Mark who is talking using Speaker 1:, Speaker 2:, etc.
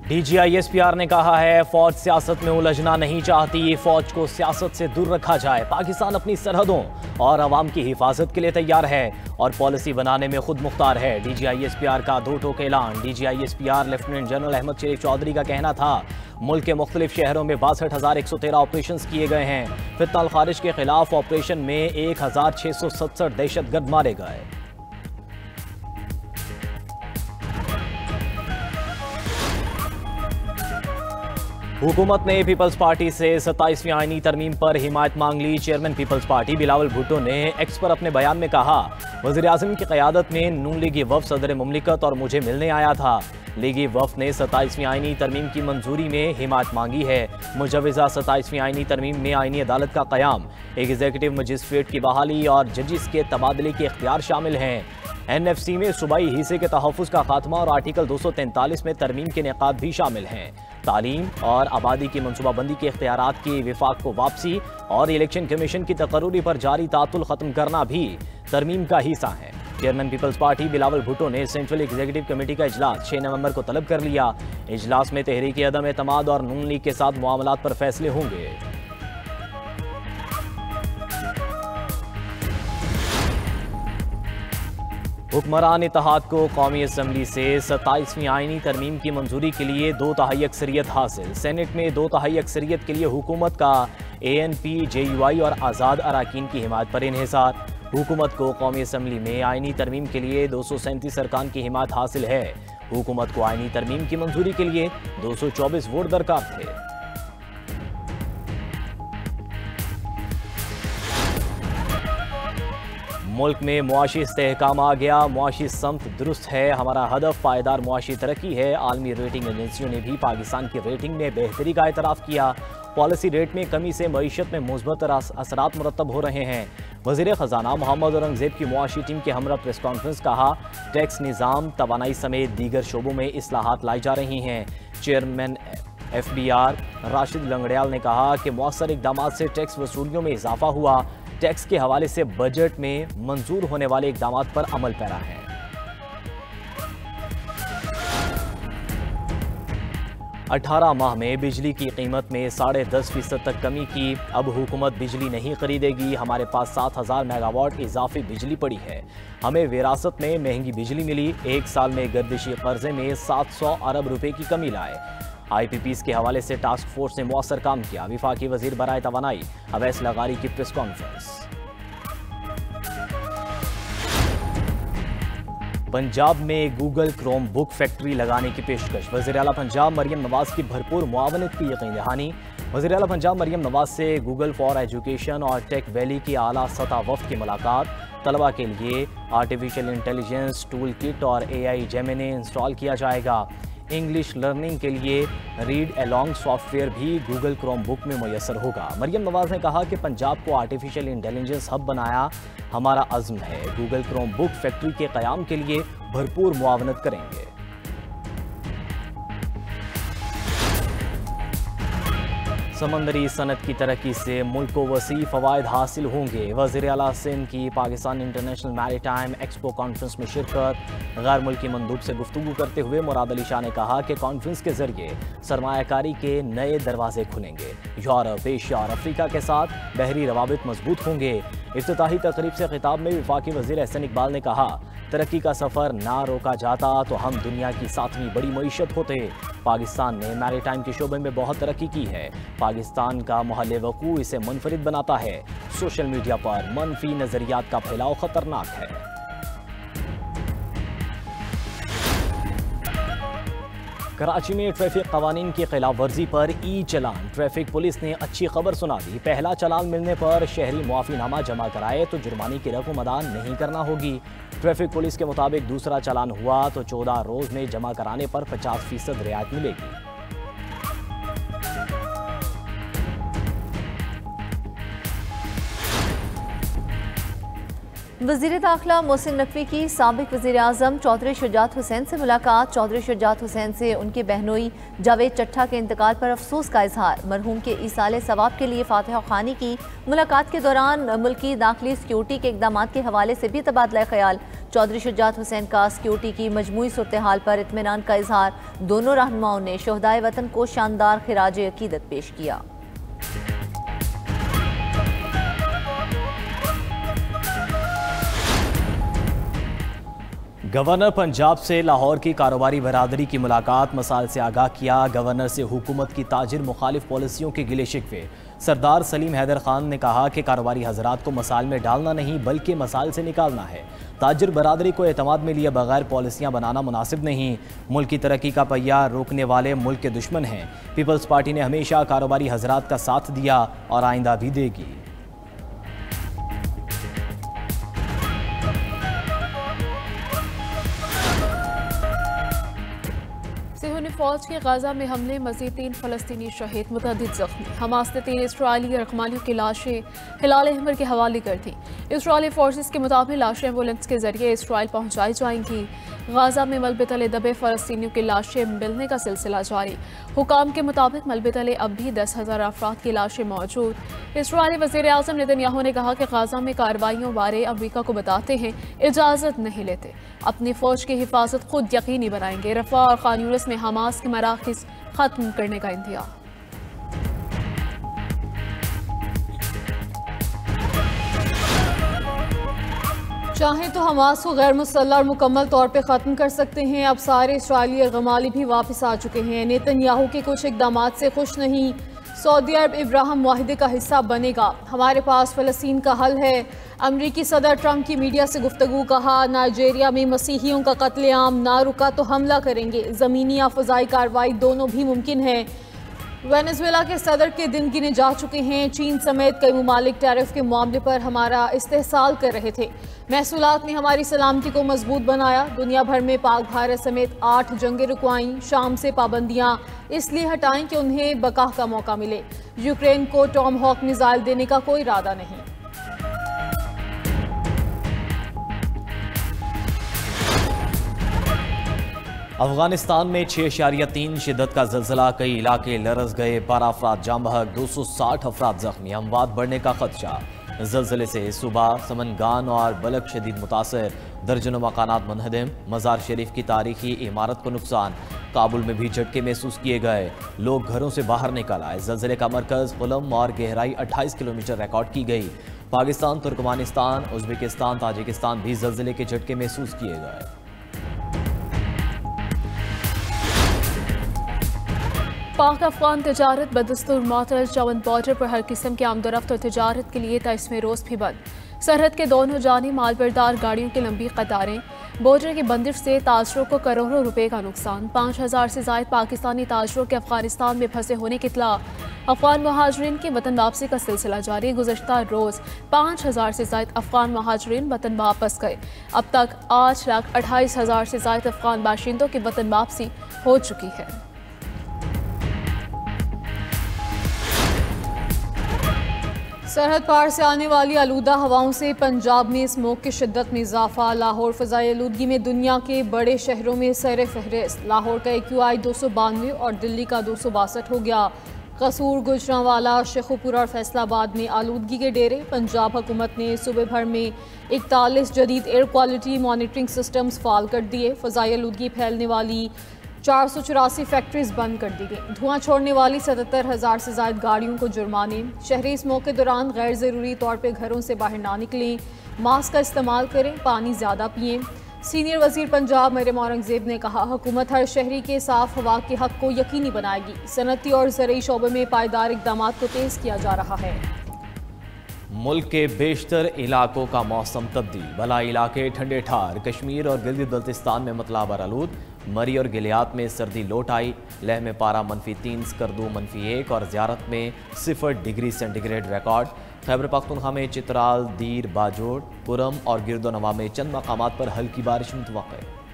Speaker 1: DGISPR ने कहा है, फौज सियासत में उलझना नहीं चाहती, फौज को सियासत से दूर रखा जाए। पाकिस्तान अपनी सरहदों और अवाम की हिफाजत के लिए तैयार है और पॉलिसी बनाने में खुद मुख्तार है। DGISPR का दो टोक ऐलान। DGISPR लेफ्टिनेंट जनरल अहमद शरीफ चौधरी का कहना था, मुल्क के मुख्तलिफ शहरों में 62,113 ऑपरेशन किए गए हैं। फितना अल खारिज के खिलाफ ऑपरेशन में 1,667 दहशतगर्द मारे गए। हुकूमत ने पीपल्स पार्टी से 27वीं आईनी तरमीम पर हिमायत मांग ली। चेयरमैन पीपल्स पार्टी बिलावल भुट्टो ने एक्स पर अपने बयान में कहा, वज़ीर आज़म की क़यादत में नून लीगी वफ़द सदर मुमलिकत और मुझे मिलने आया था। लीगी वफ़द ने 27वीं आईनी तरमीम की मंजूरी में हिमायत मांगी है। मुजवज़ा 27वीं आईनी तरमीम में आईनी अदालत का क़याम, एग्जीक्यूटिव मजिस्ट्रेट की बहाली और जजिस के तबादले के इख्तियार शामिल हैं। NFC में सूबाई हिस्से के तहफ़्फ़ुज़ का खात्मा और आर्टिकल 243 में तरमीम के निकात भी शामिल हैं। तालीम और आबादी की मनसूबाबंदी के इख्तियारात की विफाक को वापसी और इलेक्शन कमीशन की तकर्रुरी पर जारी तातुल ख़त्म करना भी तरमीम का हिस्सा है। चेयरमैन पीपल्स पार्टी बिलावल भुट्टो ने सेंट्रल एग्जीक्यूटिव कमेटी का इजलास 6 नवंबर को तलब कर लिया। इजलास में तहरीक अदम एतमाद और नून लीग के साथ मामलात पर फैसले होंगे। हुक्मरान इत्तेहाद को कौमी असम्बली से 27वीं आईनी तरमीम की मंजूरी के लिए 2/3 अक्सरियत हासिल। सेनेट में 2/3 अक्सरियत के लिए हुकूमत का ANP, JUI और आज़ाद अराकीन की हिमायत पर इन्हिसार। हुकूमत को कौमी असम्बली में आईनी तरमीम के लिए 237 अरकान की हिमायत हासिल है। हुकूमत को आईनी तरमीम की मंजूरी के लिए 224 वोट दरकार थे। मुल्क में मुआशी इस्तेहकाम आ गया, मुआशी समत दुरुस्त है, हमारा हदफ पायदार मुआशी तरक्की है। आलमी रेटिंग एजेंसियों ने भी पाकिस्तान की रेटिंग में बेहतरी का एतराफ़ किया। पॉलिसी रेट में कमी से मईशत में मुस्बत असरात मुरतब हो रहे हैं। वज़ीर ख़जाना मोहम्मद औरंगज़ेब की मुआशी टीम के हमरा प्रेस कॉन्फ्रेंस कहा, टैक्स निज़ाम, तवानाई समेत दीगर शोबों में इस्लाहात लाई जा रही हैं। चेयरमैन FBR राशिद लंगड़ियाल ने कहा कि मौसर इक़दामात से टैक्स वसूलियों में इजाफा हुआ। टैक्स के हवाले से बजट में मंजूर होने वाले इक़दामात पर अमल पैरा है। अठारह माह में बिजली की कीमत में 10.5% तक कमी की। अब हुकूमत बिजली नहीं खरीदेगी। हमारे पास 7,000 मेगावाट इजाफी बिजली पड़ी है। हमें विरासत में महंगी बिजली मिली। एक साल में गर्दिशी कर्जे में 700 अरब रुपए की कमी लाए। IPPs के हवाले से टास्क फोर्स ने मौसर काम किया। विफाकी वजीर बराए तवानाई अवैस लगारी की प्रेस कॉन्फ्रेंस। पंजाब में गूगल क्रोम बुक फैक्ट्री लगाने की पेशकश। वज़ीर आला पंजाब मरियम नवाज की भरपूर मुआवनत की यकीन दहानी। वज़ीर आला पंजाब मरियम नवाज से गूगल फॉर एजुकेशन और टेक वैली की आला सतह वफ़द की मुलाकात। तलबा के लिए आर्टिफिशियल इंटेलिजेंस टूल किट और AI जेमिनी इंस्टॉल किया जाएगा। इंग्लिश लर्निंग के लिए रीड अलॉन्ग सॉफ्टवेयर भी गूगल क्रोम बुक में मुयसर होगा। मरियम नवाज ने कहा कि पंजाब को आर्टिफिशियल इंटेलिजेंस हब बनाया हमारा अज़्म है। गूगल क्रोम बुक फैक्ट्री के क़याम के लिए भरपूर मुआवनत करेंगे। समंदरी सनत की तरक्की से मुल्क को वसी फ़वाइद हासिल होंगे। वज़ीर आला सिंध की Pakistan international maritime expo conference में शिरकत। गैर मुल्की मंदूब से गुफ्तगू करते हुए मुराद अली शाह ने कहा कि कॉन्फ्रेंस के जरिए सरमायाकारी के नए दरवाजे खुलेंगे। यूरोप, एशिया और अफ्रीका के साथ बहरी रवाबित मजबूत होंगे। इफ्तिताही तकरीब से खिताब में वफाकी वज़ीर एहसन इकबाल ने कहा, तरक्की का सफ़र ना रोका जाता तो हम दुनिया की 7वीं बड़ी मईशत होते। पाकिस्तान ने मैरीटाइम के शोबे में बहुत तरक्की की है। पाकिस्तान का महल वकूअ इसे मुनफरिद बनाता है। सोशल मीडिया पर मनफी नजरियात का फैलाव खतरनाक है। कराची में ट्रैफिक कवानीन की खिलाफ वर्जी पर चालान। ट्रैफिक पुलिस ने अच्छी खबर सुना दी। पहला चालान मिलने पर शहरी मुआफीनामा जमा कराए तो जुर्माने की रकम अदा नहीं करना होगी। ट्रैफिक पुलिस के मुताबिक दूसरा चालान हुआ तो 14 रोज में जमा कराने पर 50% रियायत मिलेगी।
Speaker 2: वज़ीर दाखिला मोहसिन नकवी की साबिक वज़ीर आज़म चौधरी शुजात हुसैन से मुलाकात। चौधरी शुजात हुसैन से उनके बहनोई जावेद चट्ठा के इंतकाल पर अफसोस का इजहार। मरहूम के ईसाले सवाब के लिए फातिहा खानी की। मुलाकात के दौरान मुल्की दाखिली सिक्योरिटी के इकदाम के हवाले से भी तबादला ख्याल। चौधरी शुजात हुसैन का सिक्योरिटी की मजमूई सूरत हाल पर इत्मीनान का इजहार। दोनों रहनुमाओं ने शोहदाए वतन को शानदार खिराज अकीदत पेश किया।
Speaker 1: गवर्नर पंजाब से लाहौर की कारोबारी बरादरी की मुलाकात। मसाइल से आगाह किया। गवर्नर से हुकूमत की ताजिर मुखालिफ पॉलिसियों के गिले शिकवे। सरदार सलीम हैदर खान ने कहा कि कारोबारी हजरात को मसाइल में डालना नहीं बल्कि मसाइल से निकालना है। ताजिर बरादरी को एतमाद में लिए बगैर पॉलिसियाँ बनाना मुनासिब नहीं। मुल्क की तरक्की का पहिया रोकने वाले मुल्क के दुश्मन हैं। पीपल्स पार्टी ने हमेशा कारोबारी हजरात का साथ दिया और आइंदा भी देगी।
Speaker 3: फौज के गाजा में हमले मजीद 3 फलस्तीनी शहीद, मुतअद्दिद जख्मी। हमास ने 3 इसराइली रखमालियों की लाशें हिलाल अहमर के हवाले कर दी। इसराइली फोर्सेस के मुताबिक लाशें एम्बुलेंस के जरिए इसराइल पहुंचाई जाएंगी। गाजा में मलबे तले दबे फलस्तीनियों की लाशें मिलने का सिलसिला जारी। हुकाम के मुताबिक मलबे तले अब भी 10,000 अफराद की लाशें मौजूद। इसराइली वज़ीर आज़म नेतन्याहू ने कहा कि गाजा में कार्रवाइयों बारे अमरीका को बताते हैं, इजाज़त नहीं लेते। अपनी फौज की हिफाजत खुद यकीनी बनाएंगे। रफा और खान यूनिस में हमास के मराकज़ खत्म करने का इंतज़ार। चाहें तो हमास को गैर मुसल्लह और मुकम्मल तौर पर ख़त्म कर सकते हैं। अब सारे इसराइली गमाली भी वापस आ चुके हैं। नेतन्याहू के कुछ इक़दाम से खुश नहीं। सऊदी अरब इब्राहिम मुआहिदे का हिस्सा बनेगा। हमारे पास फ़लस्तीन का हल है। अमरीकी सदर ट्रंप की मीडिया से गुफ्तगू। कहा नाइजीरिया में मसीहियों का कत्लेआम ना रुका तो हमला करेंगे। ज़मीनी या फ़ज़ाई कार्रवाई दोनों भी मुमकिन है। वेनेजुएला के सदर के दिन गिने जा चुके हैं। चीन समेत कई ममालिक टैरिफ के मामले पर हमारा इस्तेहसाल कर रहे थे। महसूलात ने हमारी सलामती को मजबूत बनाया। दुनिया भर में पाक भारत समेत 8 जंगें रुकवाईं। शाम से पाबंदियां इसलिए हटाएं कि उन्हें बकाह का मौका मिले। यूक्रेन को टॉम हॉक मिसाइल देने का कोई इरादा नहीं।
Speaker 1: अफगानिस्तान में 6.3 शिद्दत का ज़लज़ला। कई इलाके लरस गए। 12 अफराद जाम बहक, 260 अफराद जख्मी। अमवात बढ़ने का खदशा। ज़लज़ले से सूबा समनगान और बलक शदीद मुतासर। दर्जनों मकानात मुनहदम। मज़ार शरीफ की तारीखी इमारत को नुकसान। काबुल में भी झटके महसूस किए गए। लोग घरों से बाहर निकल आए। ज़लज़ले का मरकज़ कुलम और गहराई 28 किलोमीटर रिकॉर्ड की गई। पाकिस्तान, तुर्कमानिस्तान, उज़्बेकिस्तान, ताजिकिस्तान भी ज़लज़ले के झटके महसूस किए गए।
Speaker 3: पाक अफगान तजारत बदस्तूर मअतल। चवन बॉर्डर पर हर किस्म की आमदोरफ्त और तजारत के लिए 23वें रोज़ भी बंद। सरहद के दोनों जानिब मालबरदार गाड़ियों की लंबी कतारें। बॉर्डर की बंदिश से ताजरों को करोड़ों रुपए का नुकसान। 5,000 से ज़ायद पाकिस्तानी ताजरों के अफगानिस्तान में फंसे होने की इत्तला। अफगान महाजरीन की वतन वापसी का सिलसिला जारी। गुज़श्ता रोज़ 5,000 से ज़ायद अफगान महाजरीन वतन वापस गए। अब तक 8,28,000 से ज़ायद अफगान बाशिंदों की वतन वापसी हो चुकी है। सरहद पार से आने वाली आलूदा हवाओं से पंजाब में स्मोक की शिद्दत में इजाफा। लाहौर फ़ज़ाई आलूदगी में दुनिया के बड़े शहरों में सर फहरिस्त। लाहौर का AQI 292 और दिल्ली का 262 हो गया। कसूर, गुजरांवाला, शेखुपुरा और फैसलाबाद में आलूदगी के डेरे। पंजाब हुकूमत ने सूबे भर में 41 जदीद एयर क्वालिटी मॉनिटरिंग सिस्टम्स फाल कर दिए। फ़ज़ाई आलूदगी फैलने वाली 484 फैक्ट्रीज बंद कर दी गई। धुआं छोड़ने वाली 77,000 से ज़ायद गाड़ियों को जुर्माने। शहरी इस मौके दौरान गैर ज़रूरी तौर पर घरों से बाहर ना निकलें। मास्क का इस्तेमाल करें। पानी ज़्यादा पिएँ। सीनियर वज़ीर पंजाब मरियम औरंगज़ेब ने कहा हुकूमत हर शहरी के साफ हवा के हक़ को यकीनी बनाएगी। सनती और ज़रई शोबे में पायदार इक़दाम को तेज़ किया जा रहा है।
Speaker 1: मुल्क के बेशतर इलाकों का मौसम तब्दील। भलाई इलाके ठंडे ठार। कश्मीर और गिलगित बल्तिस्तान में मतला बरालूद। मरी और गिलियात में सर्दी लौट आई। लेह में पारा -3, स्कर्दू -1 और ज़ियारत में 0 degree centigrade record. Khyber Pakhtunkhwa में चित्राल, दीर, बाजोड़, पुरम और गिरदोनवा में चंद मकामात पर हल्की बारिश मुतवक्के।